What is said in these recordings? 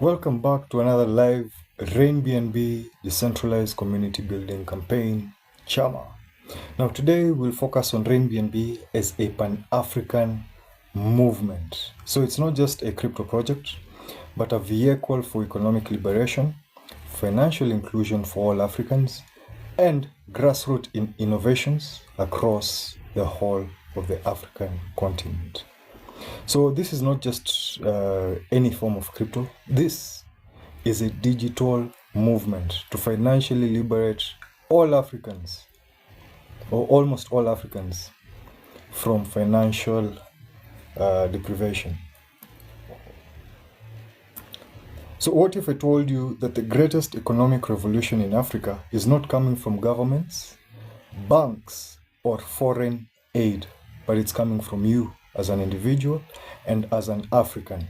Welcome back to another live RainBNB Decentralized Community Building campaign, CHAMA. Now today we'll focus on RainBNB as a Pan-African movement. So it's not just a crypto project, but a vehicle for economic liberation, financial inclusion for all Africans, and grassroots innovations across the whole of the African continent. So this is not just any form of crypto. This is a digital movement to financially liberate all Africans, or almost all Africans, from financial deprivation. So what if I told you that the greatest economic revolution in Africa is not coming from governments, banks, or foreign aid, but it's coming from you as an individual and as an African,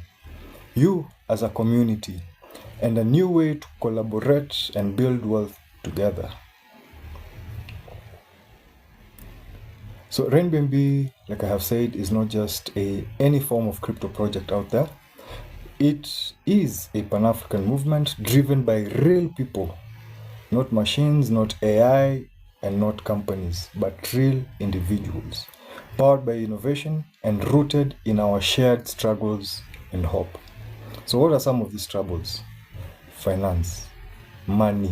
you as a community, and a new way to collaborate and build wealth together. So RainBNB, like I have said, is not just any form of crypto project out there. It is a Pan-African movement driven by real people, not machines, not AI, and not companies, but real individuals, powered by innovation and rooted in our shared struggles and hope. So what are some of these troubles? Finance, money,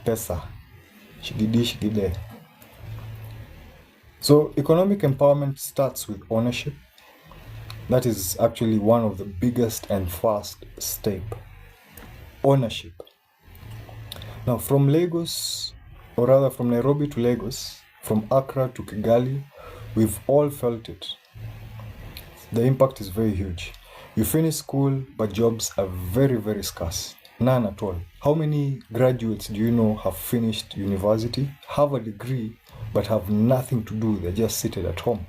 pesa, shigide. So economic empowerment starts with ownership. That is actually one of the biggest and first step. Ownership. Now from Lagos, or rather from Nairobi to Lagos, from Accra to Kigali, we've all felt it. The impact is very huge. You finish school, but jobs are very, very scarce. None at all. How many graduates do you know have finished university, have a degree, but have nothing to do? They're just seated at home.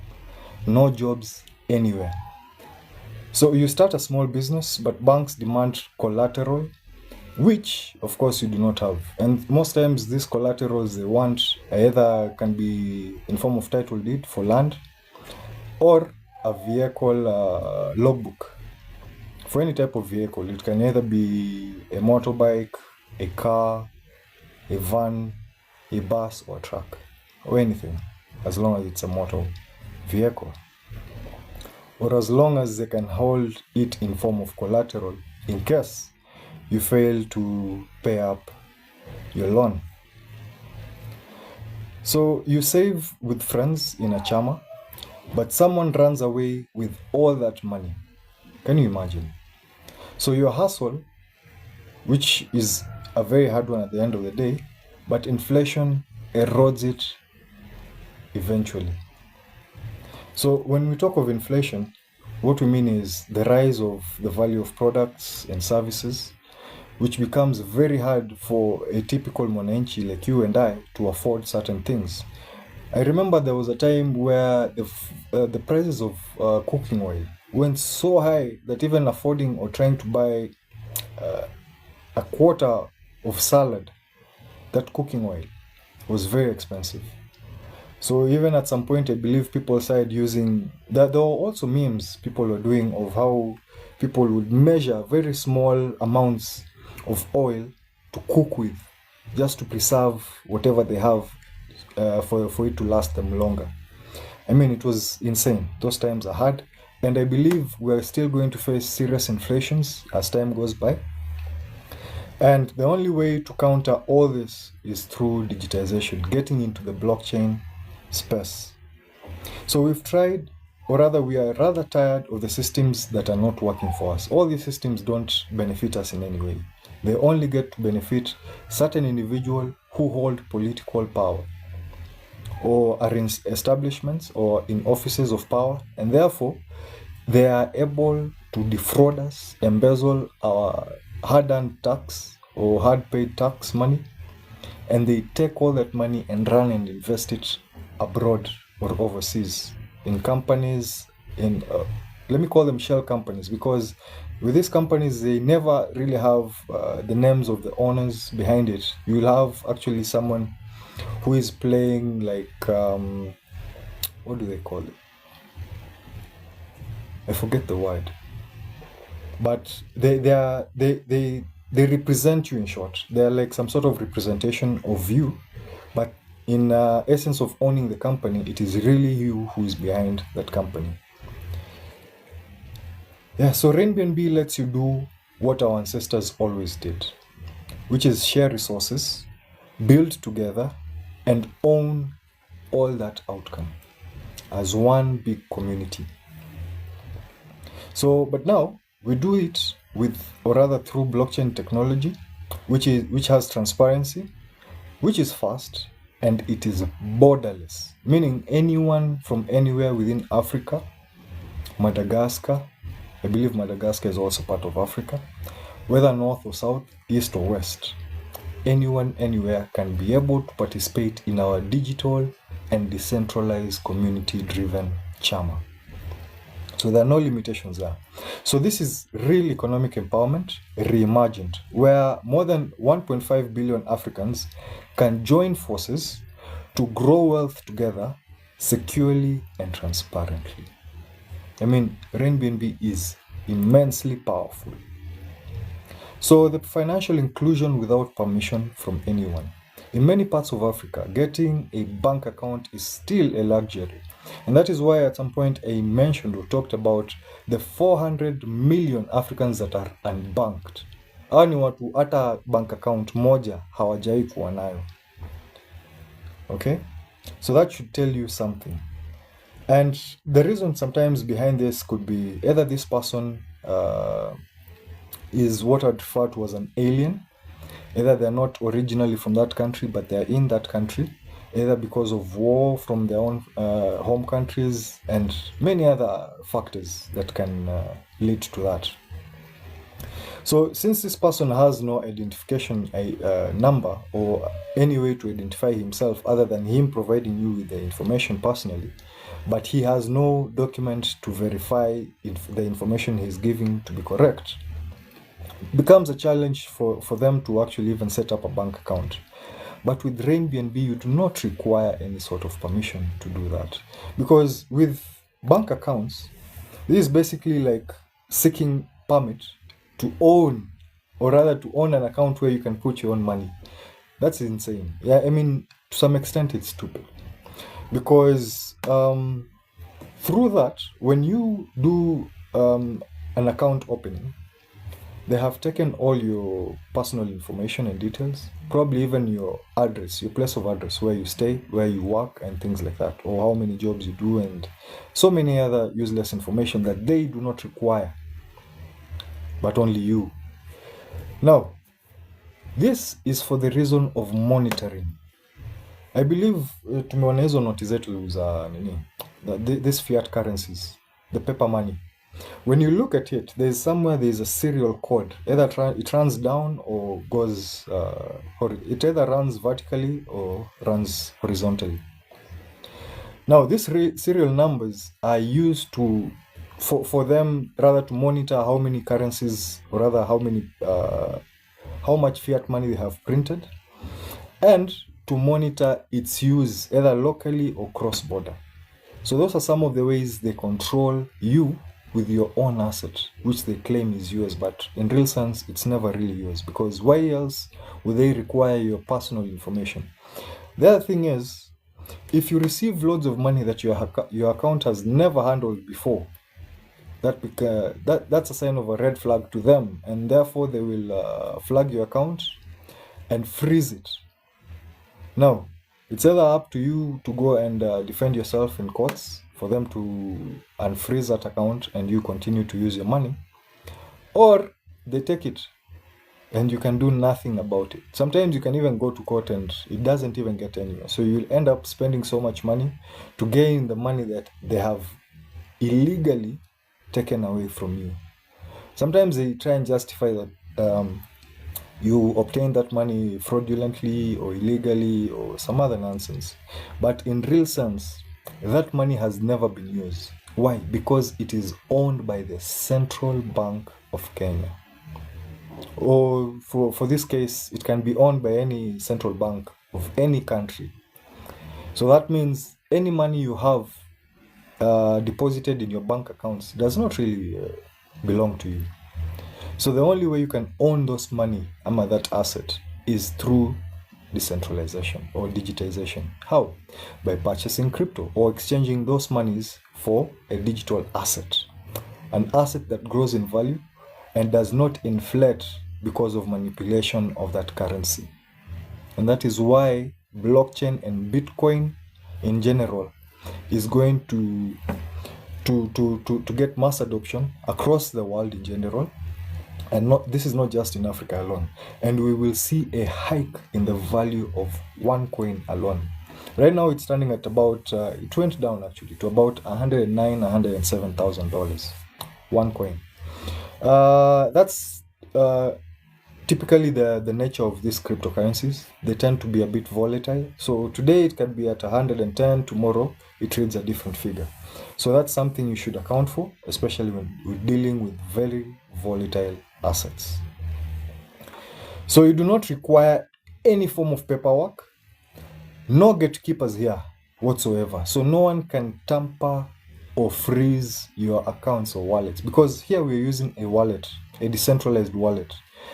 No jobs anywhere. So you start a small business, but banks demand collateral, which of course you do not have. And most times these collaterals they want either can be in form of title deed for land or a vehicle logbook. For any type of vehicle, it can either be a motorbike, a car, a van, a bus, or a truck, or anything, as long as it's a motor vehicle. Or as long as they can hold it in form of collateral in case you fail to pay up your loan. So you save with friends in a CHAMA, but someone runs away with all that money. Can you imagine? So your hustle, which is a very hard one at the end of the day, but inflation erodes it eventually. So when we talk of inflation, what we mean is the rise of the value of products and services, which becomes very hard for a typical mwananchi like you and I to afford certain things. I remember there was a time where the prices of cooking oil went so high that even affording or trying to buy a quarter of salad, that cooking oil, was very expensive. So even at some point, I believe people started using that. There were also memes people were doing of how people would measure very small amounts of oil to cook with, just to preserve whatever they have for it to last them longer. I mean, it was insane. Those times are hard. And I believe we're still going to face serious inflations as time goes by. And the only way to counter all this is through digitization, getting into the blockchain space. So we've tried, or rather we are rather tired of the systems that are not working for us. All these systems don't benefit us in any way. They only get to benefit certain individuals who hold political power or are in establishments or in offices of power, and therefore they are able to defraud us, embezzle our hard-earned tax or hard-paid tax money, and they take all that money and run and invest it abroad or overseas in companies, let me call them shell companies, because with these companies they never really have the names of the owners behind it. You will have actually someone who is playing like what do they call it? I forget the word. but they represent you. In short, they're like some sort of representation of you, but in essence of owning the company, it is really you who is behind that company. Yeah, so RainBNB lets you do what our ancestors always did, which is share resources, build together, and own all that outcome as one big community. So, but now we do it with, or rather through blockchain technology, which has transparency, which is fast, and it is borderless, meaning anyone from anywhere within Africa, Madagascar, I believe Madagascar is also part of Africa, whether north or south, east or west, anyone anywhere can be able to participate in our digital and decentralized community-driven CHAMA. So there are no limitations there. So this is real economic empowerment reimagined, where more than 1.5 billion Africans can join forces to grow wealth together securely and transparently. I mean, RainBNB is immensely powerful. So the financial inclusion without permission from anyone. In many parts of Africa, getting a bank account is still a luxury. And that is why at some point I mentioned or talked about the 400 million Africans that are unbanked. Hawa ni watu hata bank account moja hawajai kuwa nayo. Okay? So that should tell you something. And the reason sometimes behind this could be either this person is what I'd refer to as an alien. Either they're not originally from that country, but they're in that country, either because of war from their own home countries and many other factors that can lead to that. So since this person has no identification number or any way to identify himself other than him providing you with the information personally, but he has no document to verify if the information he's giving to be correct, becomes a challenge for them to actually even set up a bank account. But with RainBNB, you do not require any sort of permission to do that. Because with bank accounts, this is basically like seeking permit to own, or rather to own an account where you can put your own money. That's insane. Yeah, I mean, to some extent, it's stupid. Because through that, when you do an account opening, they have taken all your personal information and details, probably even your address, your place of address, where you stay, where you work, and things like that, or how many jobs you do, and so many other useless information that they do not require, but only you. Now, this is for the reason of monitoring. I believe tumeona hizo noti zetu za these fiat currencies, the paper money. When you look at it, there's a serial code. Either it runs down or goes, it either runs vertically or runs horizontally. Now, these serial numbers are used to, for them rather to monitor how many currencies, or rather how much fiat money they have printed, and to monitor its use either locally or cross-border. So those are some of the ways they control you with your own asset, which they claim is yours, but in real sense, it's never really yours, because why else would they require your personal information? The other thing is, if you receive loads of money that your account has never handled before, that's a sign of a red flag to them, and therefore they will flag your account and freeze it. Now, it's either up to you to go and defend yourself in courts for them to unfreeze that account and you continue to use your money, or they take it and you can do nothing about it. Sometimes you can even go to court and it doesn't even get anywhere. So you'll end up spending so much money to gain the money that they have illegally taken away from you. Sometimes they try and justify that you obtained that money fraudulently or illegally or some other nonsense. But in real sense, that money has never been used. Why? Because it is owned by the Central Bank of Kenya. Or for this case, it can be owned by any central bank of any country. So that means any money you have deposited in your bank accounts does not really belong to you. So the only way you can own those money, that asset, is through decentralization or digitization. How? By purchasing crypto or exchanging those monies for a digital asset, an asset that grows in value and does not inflate because of manipulation of that currency. And that is why blockchain and Bitcoin in general is going to get mass adoption across the world in general. And this is not just in Africa alone. And we will see a hike in the value of one coin alone. Right now it's standing at about, it went down actually to about $109,000, $107,000, one coin. That's typically the nature of these cryptocurrencies. They tend to be a bit volatile. So today it can be at 110, tomorrow it trades a different figure. So that's something you should account for, especially when we're dealing with very volatile assets. So you do not require any form of paperwork, no gatekeepers here whatsoever. So no one can tamper or freeze your accounts or wallets, because here we're using a wallet, a decentralized wallet.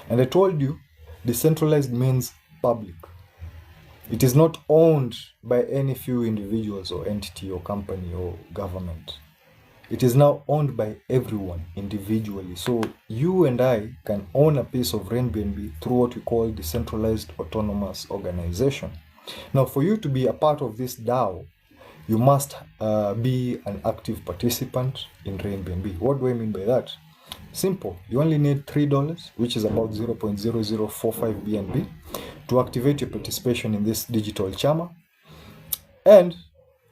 And I told you, decentralized means public. It is not owned by any few individuals or entity or company or government. It is now owned by everyone individually. So you and I can own a piece of RainBNB through what we call decentralized autonomous organization. Now, for you to be a part of this DAO, you must be an active participant in RainBNB. What do I mean by that? Simple. You only need $3, which is about 0.0045 BNB, to activate your participation in this digital CHAMA. And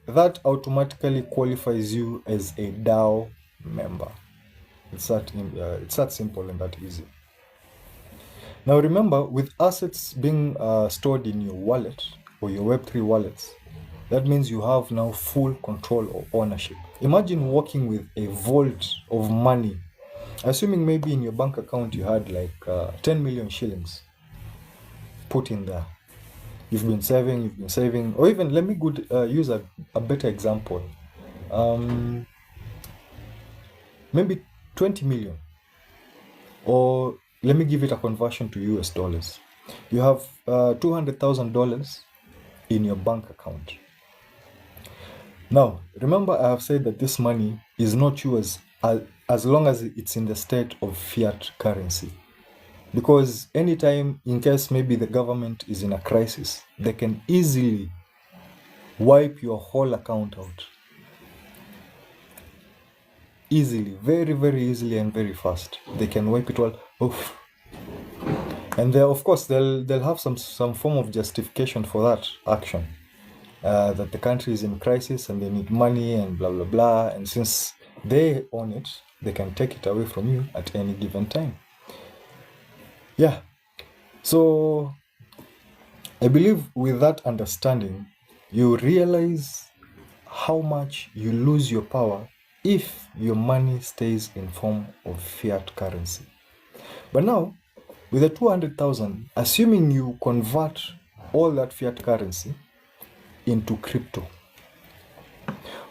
that automatically qualifies you as a DAO member. It's that simple and that easy. Now remember, with assets being stored in your wallet or your Web3 wallets, that means you have now full control or ownership. Imagine walking with a vault of money, assuming maybe in your bank account you had like 10 million shillings put in there. You've been saving, or even let me use a better example. Maybe 20 million, or let me give it a conversion to US dollars. You have $200,000 in your bank account. Now, remember I have said that this money is not yours as long as it's in the state of fiat currency. Because anytime, in case maybe the government is in a crisis, they can easily wipe your whole account out. Easily, very, very easily and very fast. They can wipe it all off. And of course, they'll have some form of justification for that action. That the country is in crisis and they need money and blah, blah, blah. And since they own it, they can take it away from you at any given time. Yeah. So I believe with that understanding, you realize how much you lose your power if your money stays in form of fiat currency. But now, with the 200,000, assuming you convert all that fiat currency into crypto,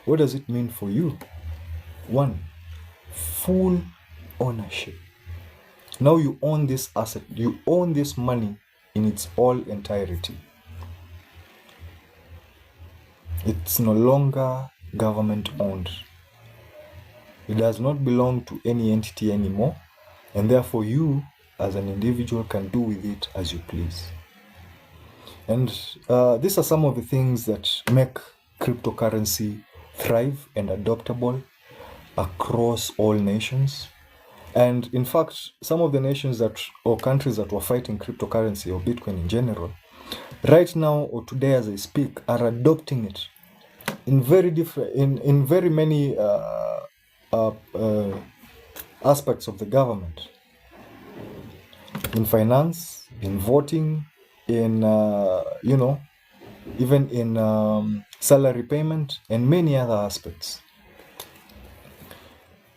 what does it mean for you? One, full ownership. Now you own this asset, you own this money in its all entirety. It's no longer government owned. It does not belong to any entity anymore, and therefore you as an individual can do with it as you please. And these are some of the things that make cryptocurrency thrive and adoptable across all nations. And in fact, some of the nations or countries that were fighting cryptocurrency or Bitcoin in general, right now or today as I speak, are adopting it in very many aspects of the government, in finance, in voting, in even in salary payment and many other aspects.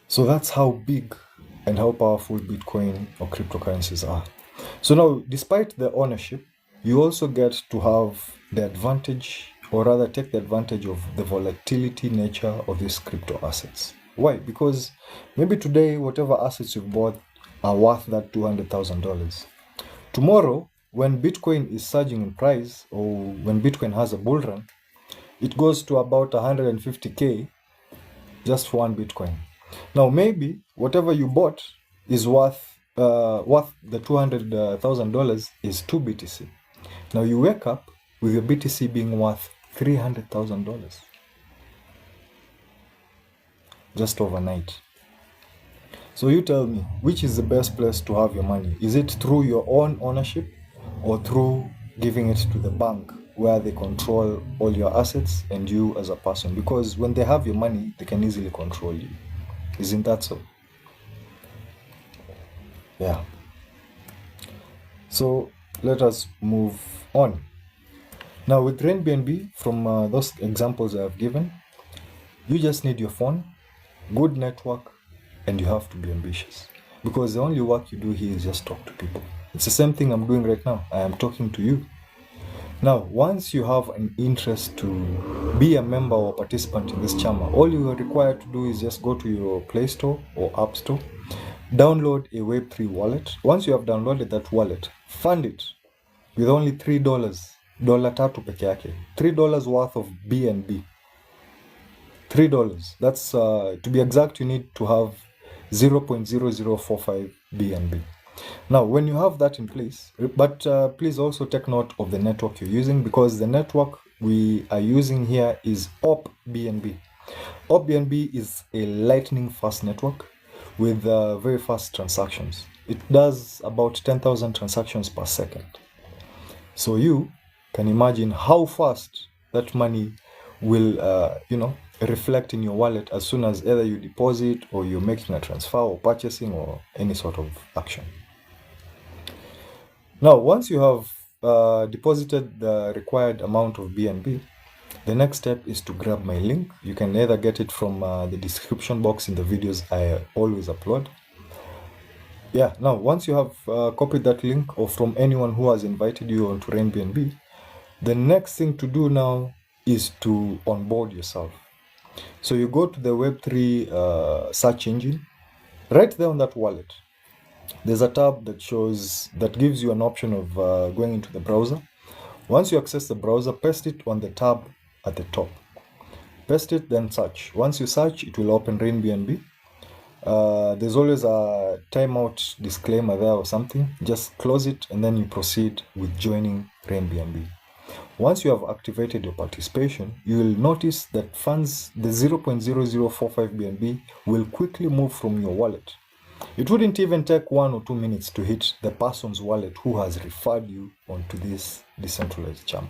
So that's how big and how powerful Bitcoin or cryptocurrencies are. So now, despite the ownership, you also get to have the advantage, or rather take the advantage of the volatility nature of these crypto assets. Why? Because maybe today, whatever assets you've bought, are worth that $200,000. Tomorrow, when Bitcoin is surging in price, or when Bitcoin has a bull run, it goes to about 150K just for one Bitcoin. Now, maybe whatever you bought is worth the $200,000 is 2 BTC. Now you wake up with your BTC being worth $300,000 just overnight. So you tell me, which is the best place to have your money? Is it through your own ownership or through giving it to the bank where they control all your assets and you as a person? Because when they have your money, they can easily control you. Isn't that so? Yeah. So let us move on. Now with RainBNB, from those examples I have given, you just need your phone, good network, and you have to be ambitious. Because the only work you do here is just talk to people. It's the same thing I'm doing right now. I am talking to you. Now, once you have an interest to be a member or participant in this CHAMA, all you are required to do is just go to your Play Store or App Store, download a Web3 wallet. Once you have downloaded that wallet, fund it with only $3, $3 peke yake, $3 worth of BNB. $3. That's to be exact, you need to have 0.0045 BNB. Now, when you have that in place, but please also take note of the network you're using, because the network we are using here is opBNB. opBNB is a lightning fast network with very fast transactions. It does about 10,000 transactions per second. So you can imagine how fast that money will, reflect in your wallet as soon as either you deposit or you're making a transfer or purchasing or any sort of action. Now, once you have deposited the required amount of BNB, the next step is to grab my link. You can either get it from the description box in the videos I always upload. Yeah, now once you have copied that link or from anyone who has invited you onto RainBNB, the next thing to do now is to onboard yourself. So you go to the Web3 search engine. Right there on that wallet, there's a tab that gives you an option of going into the browser. Once you access the browser, paste it on the tab at the top. Paste it, then search. Once you search, it will open RainBNB. There's always a timeout disclaimer there or something. Just close it and then you proceed with joining RainBNB. Once you have activated your participation, you will notice that funds, the 0.0045 BNB, will quickly move from your wallet. It wouldn't even take 1 or 2 minutes to hit the person's wallet who has referred you onto this decentralized CHAMA.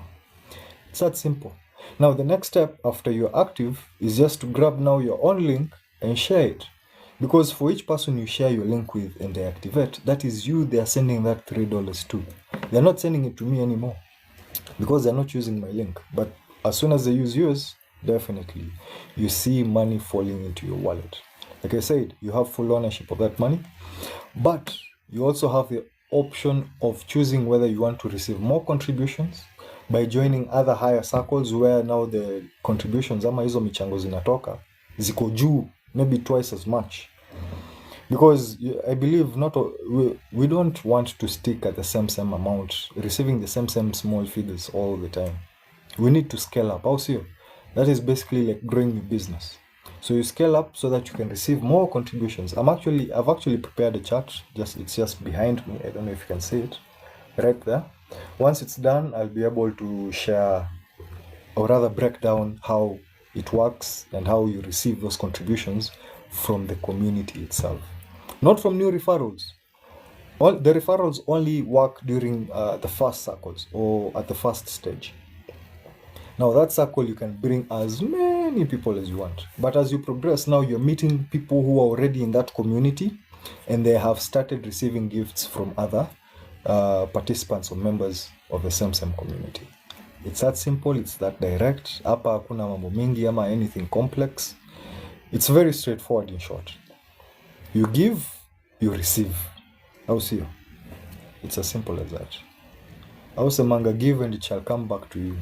It's that simple. Now, the next step after you're active is just to grab now your own link and share it. Because for each person you share your link with and they activate, that is you they are sending that $3 to. They're not sending it to me anymore because they're not using my link. But as soon as they use yours, definitely you see money falling into your wallet. Like I said, you have full ownership of that money, but you also have the option of choosing whether you want to receive more contributions by joining other higher circles where now the contributions ama hizo michango zinatoka ziko juu, maybe twice as much. Because I believe we don't want to stick at the same amount, receiving the same small figures all the time. We need to scale up. Also, that is basically like growing your business. So you scale up so that you can receive more contributions. I've actually prepared a chart. It's just behind me. I don't know if you can see it right there. Once it's done, I'll be able to share, or rather break down how it works and how you receive those contributions from the community itself, not from new referrals. The referrals only work during the first circles or at the first stage. Now that circle, you can bring as many people as you want. But as you progress, now you're meeting people who are already in that community and they have started receiving gifts from other participants or members of the same community. It's that simple, it's that direct. Hapa hakuna mambo mingi ama anything complex. It's very straightforward in short. You give, you receive. How see you? It's as simple as that. How say manga, give and it shall come back to you.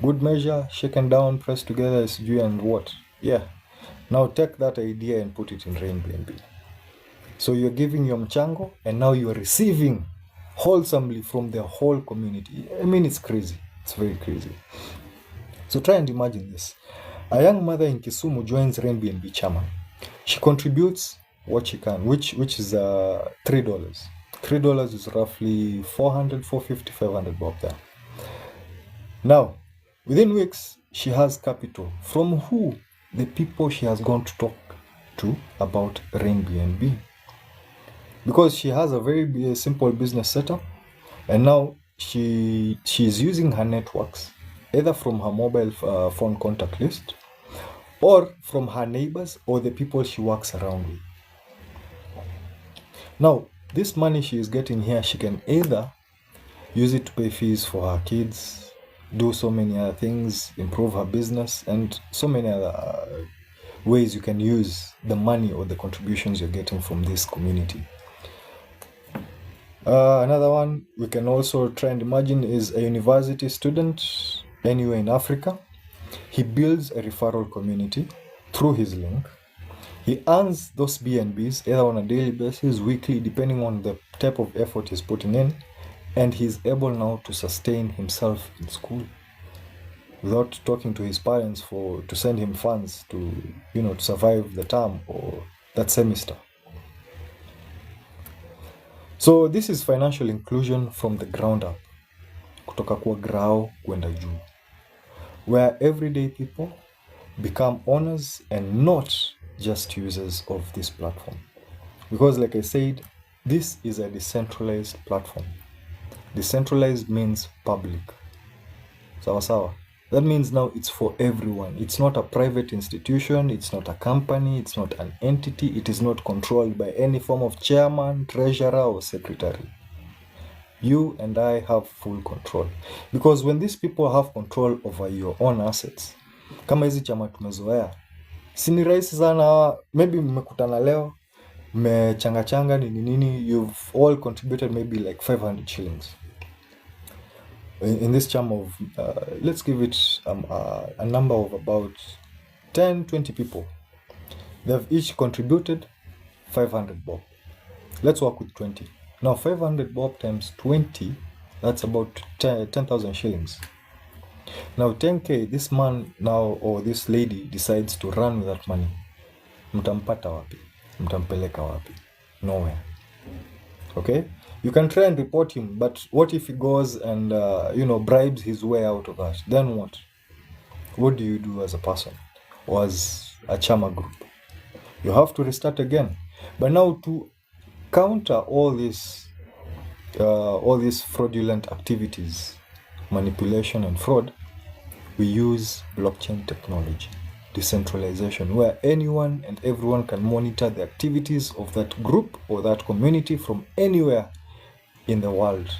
Good measure, shaken down, pressed together is due and what? Yeah. Now take that idea and put it in RainBNB. So you're giving your mchango and now you're receiving wholesomely from the whole community. I mean, it's crazy. It's very crazy. So try and imagine this. A young mother in Kisumu joins RainBNB CHAMA. She contributes what she can, which is $3. $3 is roughly 400, 450, 500 bob there. Now, within weeks, she has capital. From who? The people she has gone to talk to about RainBNB. Because she has a very simple business setup, and now she is using her networks, either from her mobile phone contact list, or from her neighbors or the people she works around with. Now, this money she is getting here, she can either use it to pay fees for her kids, do so many other things, improve her business, and so many other ways you can use the money or the contributions you're getting from this community. Another one we can also try and imagine is a university student anywhere in Africa. He builds a referral community through his link. He earns those BNBs either on a daily basis, weekly, depending on the type of effort he's putting in, and he's able now to sustain himself in school without talking to his parents to send him funds to survive the term or that semester. So this is financial inclusion from the ground up, kutoka kwa grao kwenda juu, where everyday people become owners and not just users of this platform. Because like I said, this is a decentralized platform. Decentralized means public. Sawa sawa. That means now it's for everyone. It's not a private institution, it's not a company, it's not an entity, it is not controlled by any form of chairman, treasurer, or secretary. You and I have full control. Because when these people have control over your own assets, kama hizi chama tumezoea, si ni rahisi sana, maybe mmekutana leo, mmechanga nini, you've all contributed maybe like 500 shillings. In this chama of, let's give it a number of about 10, 20 people. They've each contributed 500 bob. Let's work with 20. Now 500 bob times 20, that's about 10,000 shillings. Now 10k, this man now or this lady decides to run with that money. Mtampata wapi? Mtampeleka wapi? Nowhere. Okay? You can try and report him, but what if he goes and bribes his way out of that? Then what? What do you do as a person or as a CHAMA group? You have to restart again. But now to counter all these fraudulent activities, manipulation and fraud, we use blockchain technology, decentralization, where anyone and everyone can monitor the activities of that group or that community from anywhere in the world,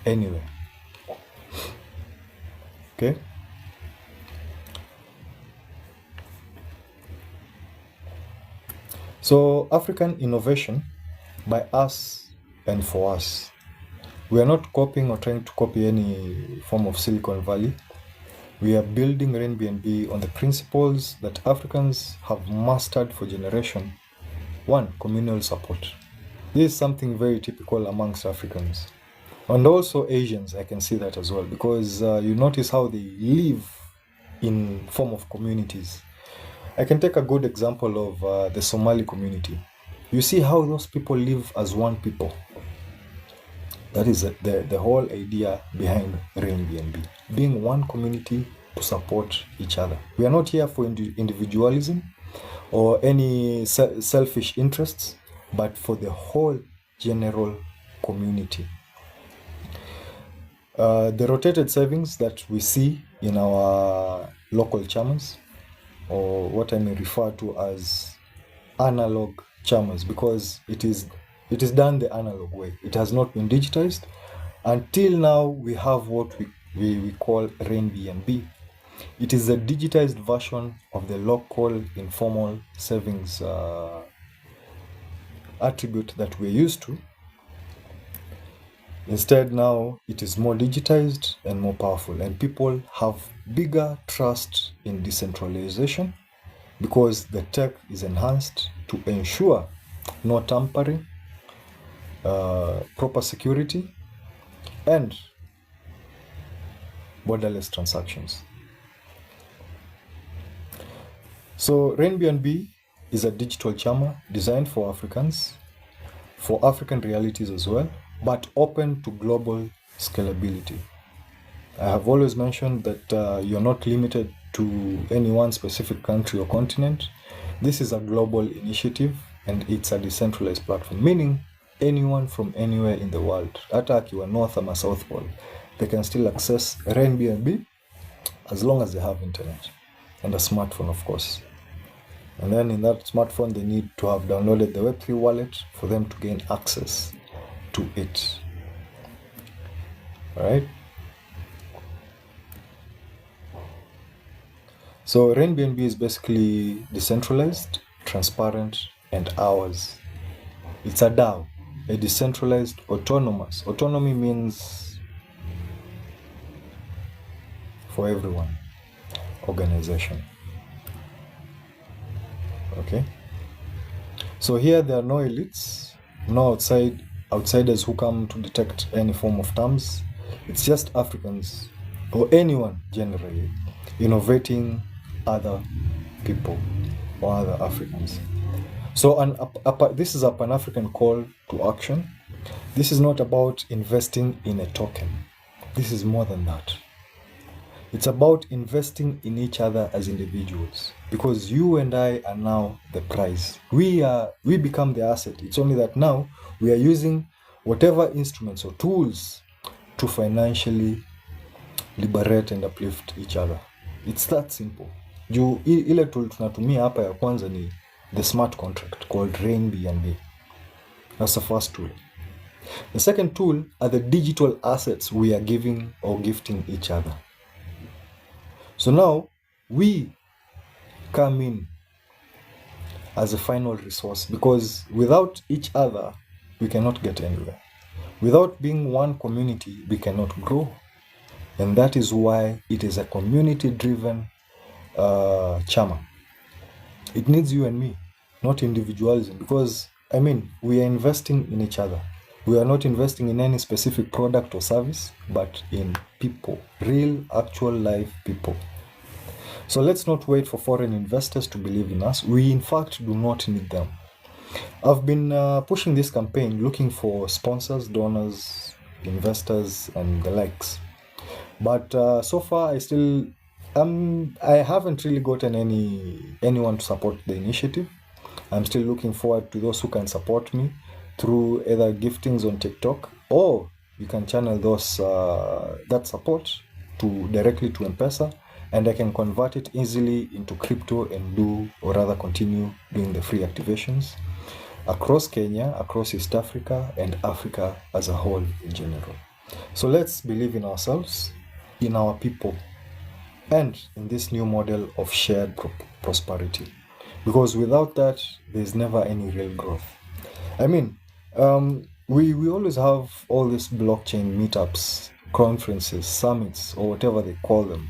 anywhere. Okay? So African innovation by us and for us. We are not copying or trying to copy any form of Silicon Valley. We are building RainBNB on the principles that Africans have mastered for generation. One, communal support. This is something very typical amongst Africans. And also Asians, I can see that as well, because you notice how they live in form of communities. I can take a good example of the Somali community. You see how those people live as one people. That is the whole idea behind RainBNB. Being one community to support each other. We are not here for individualism or any selfish interests, but for the whole general community. The rotated savings that we see in our local chamas, or what I may refer to as analog chamas, because it is done the analog way. It has not been digitized. Until now, we have what we call RainBNB. It is a digitized version of the local informal savings attribute that we're used to. Instead, now it is more digitized and more powerful, and people have bigger trust in decentralization because the tech is enhanced to ensure no tampering, proper security, and borderless transactions. So RainBNB is a digital CHAMA designed for Africans, for African realities as well, but open to global scalability. I have always mentioned that you're not limited to any one specific country or continent. This is a global initiative and it's a decentralized platform, meaning anyone from anywhere in the world, hata akiwa North ama South Pole, they can still access RainBNB as long as they have internet and a smartphone, of course. And then in that smartphone, they need to have downloaded the Web3 wallet for them to gain access to it. All right. So RainBNB is basically decentralized, transparent, and ours. It's a DAO, a decentralized autonomous. Autonomy means for everyone, organization. Okay. So here there are no elites, no outsiders who come to detect any form of terms. It's just Africans or anyone generally innovating other people or other Africans. So this is a Pan-African call to action. This is not about investing in a token. This is more than that. It's about investing in each other as individuals, because you and I are now the prize. We become the asset. It's only that now we are using whatever instruments or tools to financially liberate and uplift each other. It's that simple. Ile tool tunatumia hapa ya kwanza ni the smart contract called RainBNB. That's the first tool. The second tool are the digital assets we are giving or gifting each other. So now we come in as a final resource, because without each other, we cannot get anywhere. Without being one community, we cannot grow. And that is why it is a community-driven CHAMA. It needs you and me, not individualism, because, we are investing in each other. We are not investing in any specific product or service, but in people, real, actual life people. So let's not wait for foreign investors to believe in us. We, in fact, do not need them. I've been pushing this campaign, looking for sponsors, donors, investors, and the likes. But so far, I haven't really gotten anyone to support the initiative. I'm still looking forward to those who can support me through either giftings on TikTok, or you can channel that support directly to M-Pesa, and I can convert it easily into crypto and continue doing the free activations across Kenya, across East Africa, and Africa as a whole in general. So let's believe in ourselves, in our people, and in this new model of shared prosperity. Because without that, there's never any real growth. We always have all these blockchain meetups, conferences, summits, or whatever they call them,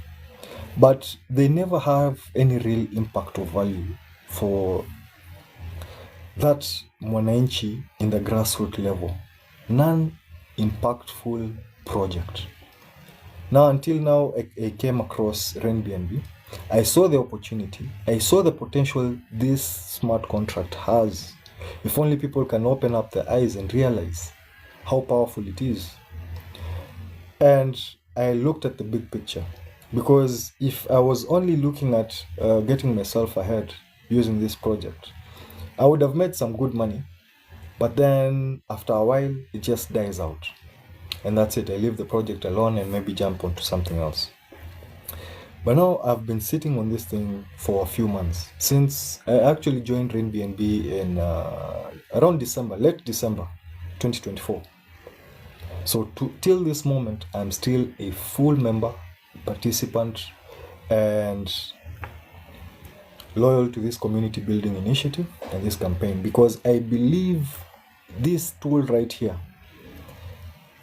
but they never have any real impact or value for that mwananchi in the grassroots level. Non-impactful project. Now, until now, I came across RainBNB. I saw the opportunity. I saw the potential this smart contract has. If only people can open up their eyes and realize how powerful it is. And I looked at the big picture, because if I was only looking at getting myself ahead using this project, I would have made some good money, but then after a while, it just dies out. And that's it. I leave the project alone and maybe jump onto something else. But now I've been sitting on this thing for a few months, since I actually joined RainBNB in around late December 2024. So till this moment, I'm still a full member, participant, and loyal to this community building initiative and this campaign, because I believe this tool right here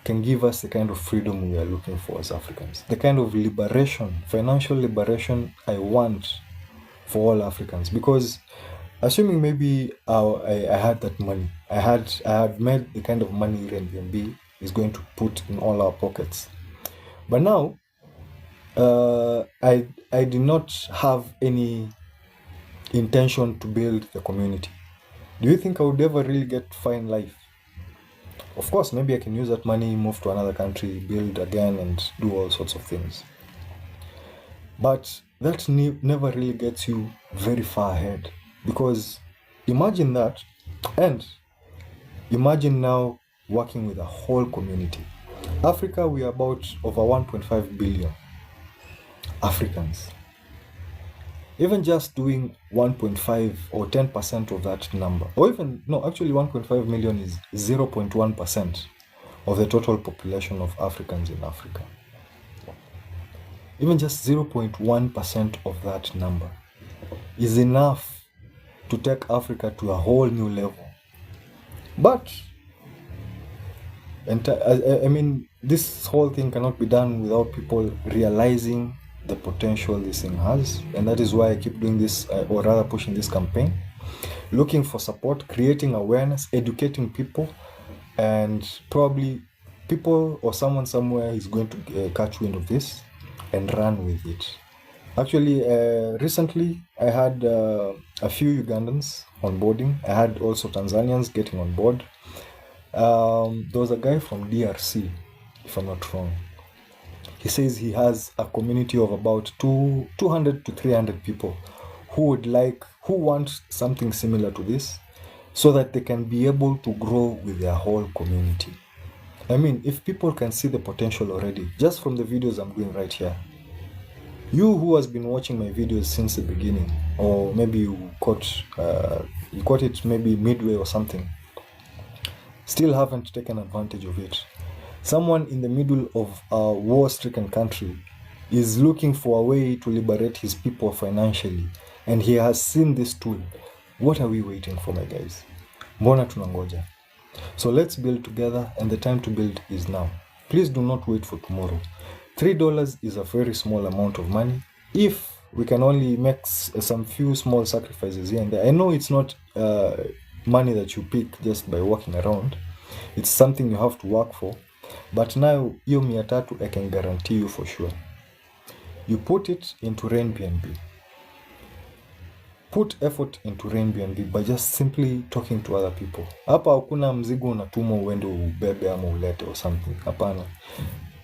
can give us the kind of freedom we are looking for as Africans, the kind of liberation, financial liberation I want for all Africans. Because assuming maybe I had that money, I had made the kind of money RainBNB is going to put in all our pockets. But now, I did not have any intention to build the community. Do you think I would ever really get to find life? Of course, maybe I can use that money, move to another country, build again, and do all sorts of things. But that never really gets you very far ahead, because imagine that, and imagine now working with a whole community. Africa, we are about over 1.5 billion Africans. Even just doing 1.5 or 10% of that number, or even, no, actually 1.5 million is 0.1% of the total population of Africans in Africa. Even just 0.1% of that number is enough to take Africa to a whole new level. But, I mean, this whole thing cannot be done without people realizing the potential this thing has, and that is why I keep doing this, or rather pushing this campaign, looking for support, creating awareness, educating people, and probably people or someone somewhere is going to catch wind of this and run with it. Actually, recently I had a few Ugandans onboarding. I had also Tanzanians getting on board. There was a guy from DRC, if I'm not wrong. He says he has a community of about 200 to 300 people who want something similar to this, so that they can be able to grow with their whole community. I mean, if people can see the potential already, just from the videos I'm doing right here, you who has been watching my videos since the beginning, or maybe you caught it maybe midway or something, still haven't taken advantage of it. Someone in the middle of a war-stricken country is looking for a way to liberate his people financially, and he has seen this tool. What are we waiting for, my guys? Mbona tunangoja? So let's build together, and the time to build is now. Please do not wait for tomorrow. $3 is a very small amount of money. If we can only make some few small sacrifices here and there. I know it's not money that you pick just by walking around. It's something you have to work for. But now, hiyo 300, I can guarantee you for sure. You put it into RainBNB. Put effort into RainBNB by just simply talking to other people. Hapa hakuna mzigo unatumwa uende ubebe ama ulete or something. Hapana.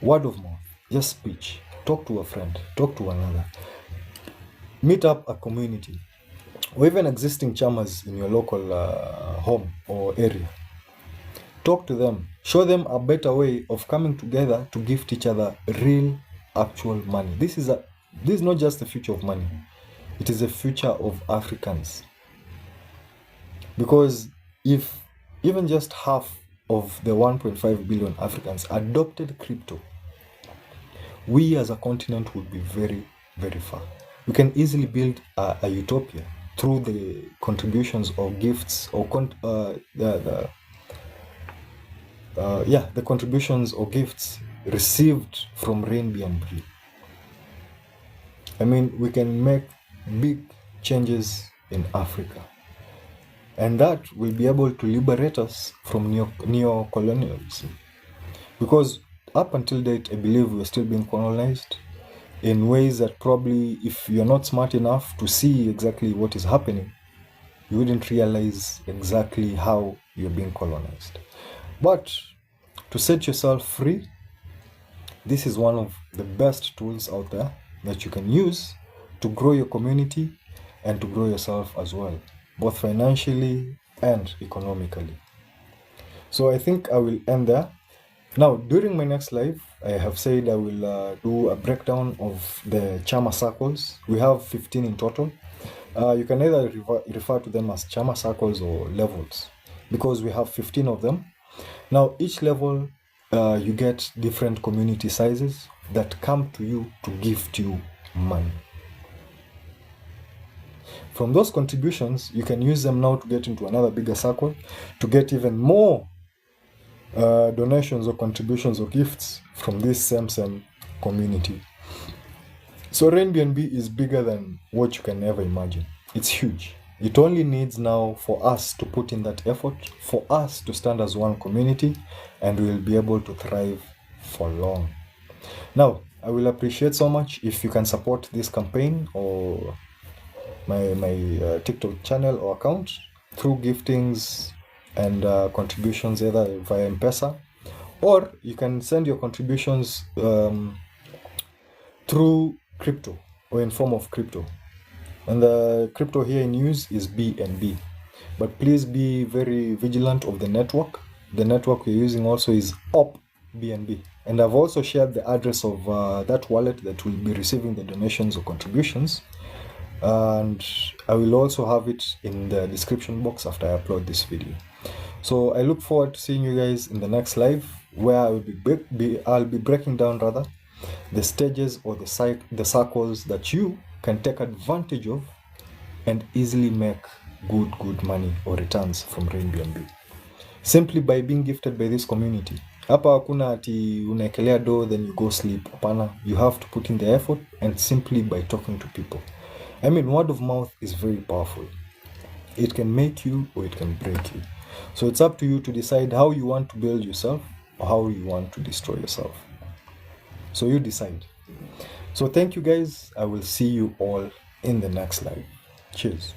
Word of mouth. Just speech. Talk to a friend. Talk to another. Meet up a community, or even existing chamas in your local home or area. Talk to them. Show them a better way of coming together to gift each other real, actual money. This is not just the future of money. It is the future of Africans. Because if even just half of the 1.5 billion Africans adopted crypto, we as a continent would be very, very far. We can easily build a utopia through the contributions or gifts or the contributions or gifts received from RainBNB. I mean, we can make big changes in Africa, and that will be able to liberate us from neo-colonialism. Because up until date, I believe we're still being colonized in ways that probably, if you're not smart enough to see exactly what is happening, you wouldn't realize exactly how you're being colonized. But to set yourself free, this is one of the best tools out there that you can use to grow your community and to grow yourself as well, both financially and economically. So I think I will end there. Now, during my next live, I have said I will do a breakdown of the CHAMA circles. We have 15 in total. You can either refer to them as CHAMA circles or levels, because we have 15 of them. Now, each level, you get different community sizes that come to you to gift you money. From those contributions, you can use them now to get into another bigger circle, to get even more donations or contributions or gifts from this same community. So RainBNB is bigger than what you can ever imagine. It's huge. It only needs now for us to put in that effort, for us to stand as one community, and we will be able to thrive for long. Now, I will appreciate so much if you can support this campaign or my TikTok channel or account through giftings and contributions either via M-Pesa, or you can send your contributions through crypto or in form of crypto. And the crypto here in use is BNB. But please be very vigilant of the network. The network we're using also is opBNB. And I've also shared the address of that wallet that will be receiving the donations or contributions. And I will also have it in the description box after I upload this video. So I look forward to seeing you guys in the next live, where I'll be breaking down the stages or the circles that you can take advantage of and easily make good money or returns from RainBNB simply by being gifted by this community. Hapa hakuna ati unaekelea do then you go sleep. Hapana, you have to put in the effort, and simply by talking to people. I mean, word of mouth is very powerful. It can make you or it can break you. So it's up to you to decide how you want to build yourself or how you want to destroy yourself. So you decide. So thank you guys. I will see you all in the next live. Cheers.